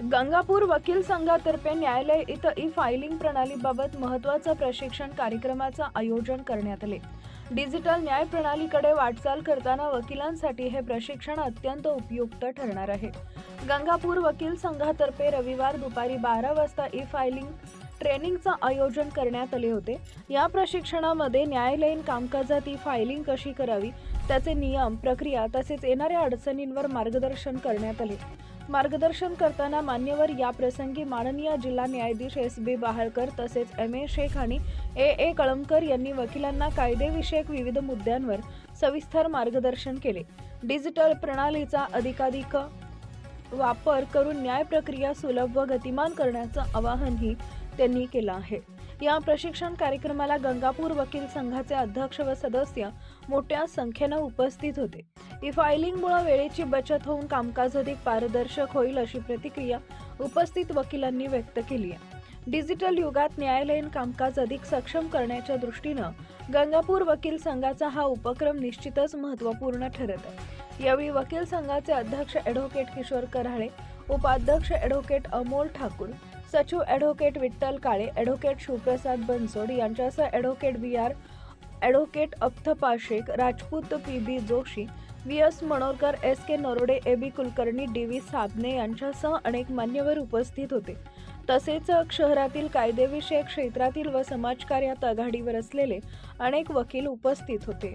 गंगापूर वकील संघातर्फे न्यायालय इथं ई-फायलिंग प्रणालीबाबत महत्त्वाचं प्रशिक्षण कार्यक्रमाचं आयोजन करण्यात आले। डिजिटल न्याय प्रणालीकडे वाटचाल करताना वकिलांसाठी हे प्रशिक्षण अत्यंत उपयुक्त ठरणार आहे। गंगापूर वकील संघातर्फे रविवार दुपारी 12 वाजता ई-फायलिंग ट्रेनिंगचं आयोजन करण्यात आले होते। या प्रशिक्षणामध्ये न्यायालयीन कामकाजात ई-फायलिंग कशी करावी, त्याचे नियम, प्रक्रिया तसेच येणाऱ्या अडचणींवर मार्गदर्शन करण्यात आले। मार्गदर्शन करताना मान्यवर याप्रसंगी माननीय जिल्हा न्यायाधीश एस.बी. बहाळकर तसेच एम.ए. शेख आणि ए.ए. कळमकर यांनी वकिलांना कायदेविषयक विविध मुद्द्यांवर सविस्तर मार्गदर्शन केले। डिजिटल प्रणालीचा अधिकाधिक वापर करून न्याय प्रक्रिया सुलभ व गतिमान करण्याचं आवाहनही त्यांनी केलं आहे। या प्रशिक्षण कार्यक्रमाला गंगापूर वकील संघाचे अध्यक्ष व सदस्य मोठ्या संख्येने उपस्थित होते। ई-फायलिंगमुळे वेळेची बचत होऊन कामकाज अधिक पारदर्शक होईल अशी प्रतिक्रिया उपस्थित वकिलांनी व्यक्त केली आहे। डिजिटल युगात न्यायालयीन कामकाज अधिक सक्षम करण्याच्या दृष्टीनं गंगापूर वकील संघाचा हा उपक्रम निश्चितच महत्त्वपूर्ण ठरत आहे। यावेळी वकील संघाचे अध्यक्ष ॲडव्होकेट किशोर कराळे, उपाध्यक्ष ॲडव्होकेट अमोल ठाकूर, सचिव ॲडव्होकेट विठ्ठल काळे, ॲडव्होकेट शिवप्रसाद बनसोड यांच्यासह ॲडव्होकेट बी.आर., ॲडव्होकेट अफ्तपा Shaikh, Rajput, P B. Joshi, V S. Manorkar, S K. Narode, A B. Kulkarni, D V. Sabne यांच्यासह अनेक मान्यवर उपस्थित होते। तसेच शहरातील कायदेविषयक क्षेत्रातील व समाजकार्यात आघाडीवर असलेले अनेक वकील उपस्थित होते।